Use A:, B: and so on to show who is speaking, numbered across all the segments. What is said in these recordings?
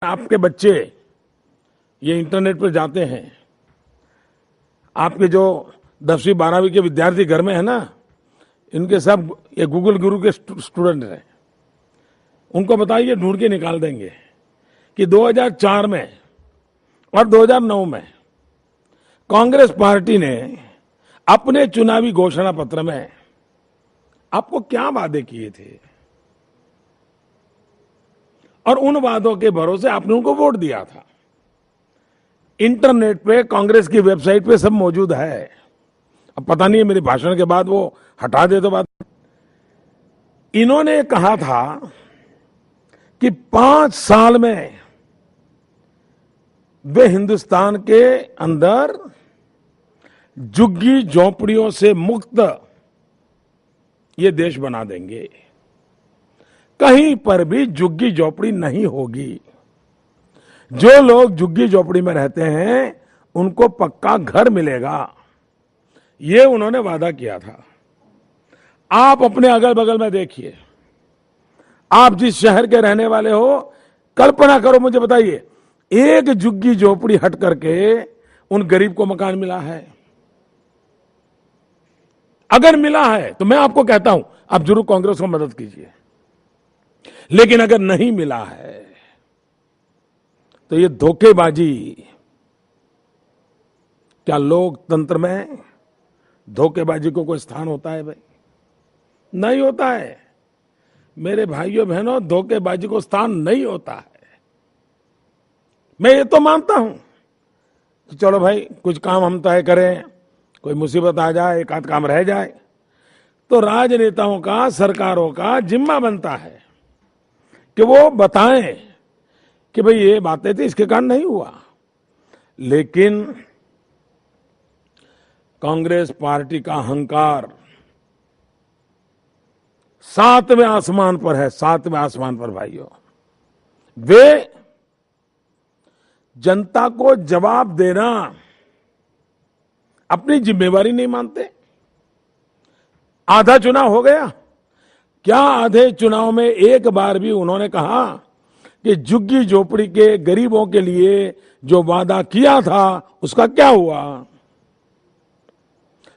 A: आपके बच्चे ये इंटरनेट पर जाते हैं, आपके जो 10वीं 12वीं के विद्यार्थी घर में है ना, इनके सब ये गूगल गुरु के स्टूडेंट हैं। उनको बताइए, ढूंढ के निकाल देंगे कि 2004 में और 2009 में कांग्रेस पार्टी ने अपने चुनावी घोषणा पत्र में आपको क्या वादे किए थे और उन वादों के भरोसे आपने उनको वोट दिया था। इंटरनेट पे कांग्रेस की वेबसाइट पे सब मौजूद है। अब पता नहीं है मेरे भाषण के बाद वो हटा दे तो बात। इन्होंने कहा था कि 5 साल में वे हिंदुस्तान के अंदर झुग्गी झोंपड़ियों से मुक्त ये देश बना देंगे। कहीं पर भी झुग्गी झोपड़ी नहीं होगी। जो लोग झुग्गी झोपड़ी में रहते हैं उनको पक्का घर मिलेगा, ये उन्होंने वादा किया था। आप अपने अगल बगल में देखिए, आप जिस शहर के रहने वाले हो, कल्पना करो, मुझे बताइए, एक झुग्गी झोपड़ी हट करके उन गरीब को मकान मिला है? अगर मिला है तो मैं आपको कहता हूं, आप जरूर कांग्रेस को मदद कीजिए। लेकिन अगर नहीं मिला है तो ये धोखेबाजी। क्या लोकतंत्र में धोखेबाजी को कोई स्थान होता है? भाई नहीं होता है। मेरे भाइयों बहनों, धोखेबाजी को स्थान नहीं होता है। मैं ये तो मानता हूं कि चलो भाई, कुछ काम हम तय करें, कोई मुसीबत आ जाए, एक आध काम रह जाए, तो राजनेताओं का, सरकारों का जिम्मा बनता है कि वो बताएं कि भाई ये बातें थी, इसके कारण नहीं हुआ। लेकिन कांग्रेस पार्टी का अहंकार 7वें आसमान पर है, 7वें आसमान पर भाइयों। वे जनता को जवाब देना अपनी जिम्मेवारी नहीं मानते। आधा चुनाव हो गया, क्या आधे चुनाव में एक बार भी उन्होंने कहा कि झुग्गी झोपड़ी के गरीबों के लिए जो वादा किया था उसका क्या हुआ?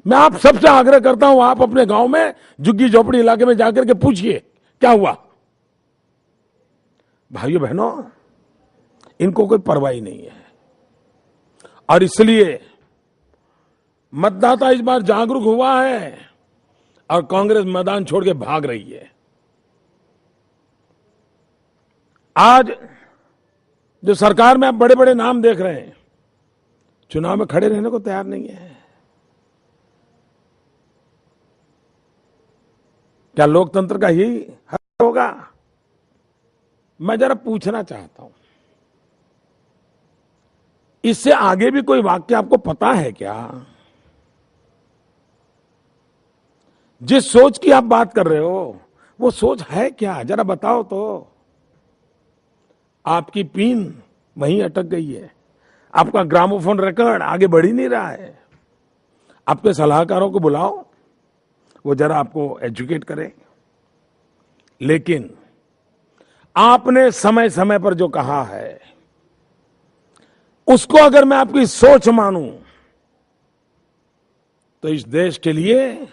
A: मैं आप सबसे आग्रह करता हूं, आप अपने गांव में झुग्गी झोपड़ी इलाके में जाकर के पूछिए क्या हुआ। भाइयों बहनों, इनको कोई परवाह नहीं है। और इसलिए मतदाता इस बार जागरूक हुआ है और कांग्रेस मैदान छोड़ के भाग रही है। आज जो सरकार में आप बड़े बड़े नाम देख रहे हैं, चुनाव में खड़े रहने को तैयार नहीं है। क्या लोकतंत्र का यही हक होगा? मैं जरा पूछना चाहता हूं, इससे आगे भी कोई वाक्य आपको पता है क्या? जिस सोच की आप बात कर रहे हो वो सोच है क्या? जरा बताओ तो। आपकी पिन वहीं अटक गई है, आपका ग्रामोफोन रिकॉर्ड आगे बढ़ ही नहीं रहा है। आपके सलाहकारों को बुलाओ, वो जरा आपको एजुकेट करें। लेकिन आपने समय समय पर जो कहा है, उसको अगर मैं आपकी सोच मानूं तो इस देश के लिए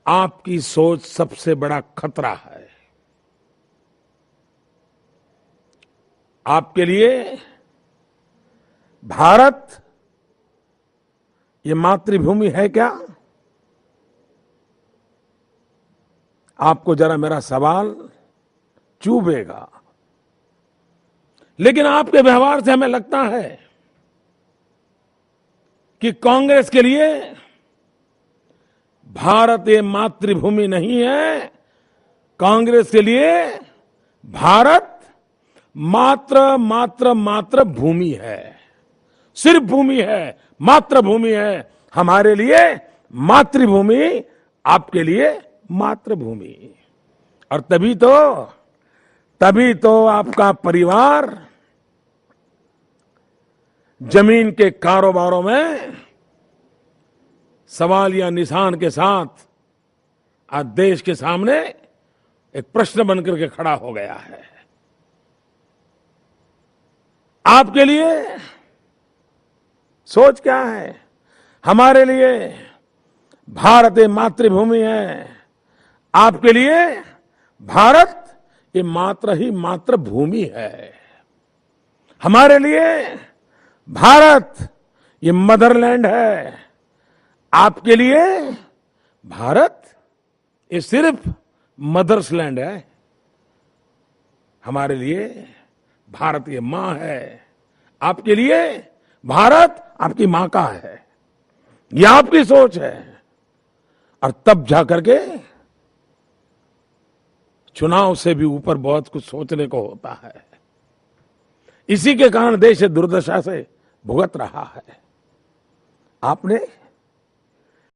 A: आपकी सोच सबसे बड़ा खतरा है। आपके लिए भारत ये मातृभूमि है क्या? आपको जरा मेरा सवाल चुभेगा, लेकिन आपके व्यवहार से हमें लगता है कि कांग्रेस के लिए भारत ये मातृभूमि नहीं है। कांग्रेस के लिए भारत मात्र भूमि है, सिर्फ भूमि है, मात्र भूमि है। हमारे लिए मातृभूमि, आपके लिए मातृभूमि। और तभी तो आपका परिवार जमीन के कारोबारों में सवालिया निशान के साथ आज देश के सामने एक प्रश्न बनकर के खड़ा हो गया है। आपके लिए सोच क्या है? हमारे लिए भारत ये मातृभूमि है, आपके लिए भारत ये मात्र ही मातृभूमि है। हमारे लिए भारत ये मदरलैंड है, आपके लिए भारत ये सिर्फ मदर्स लैंड है। हमारे लिए भारत ये मां है, आपके लिए भारत आपकी मां का है। यह आपकी सोच है। और तब जाकर के चुनाव से भी ऊपर बहुत कुछ सोचने को होता है। इसी के कारण देश दुर्दशा से भुगत रहा है। आपने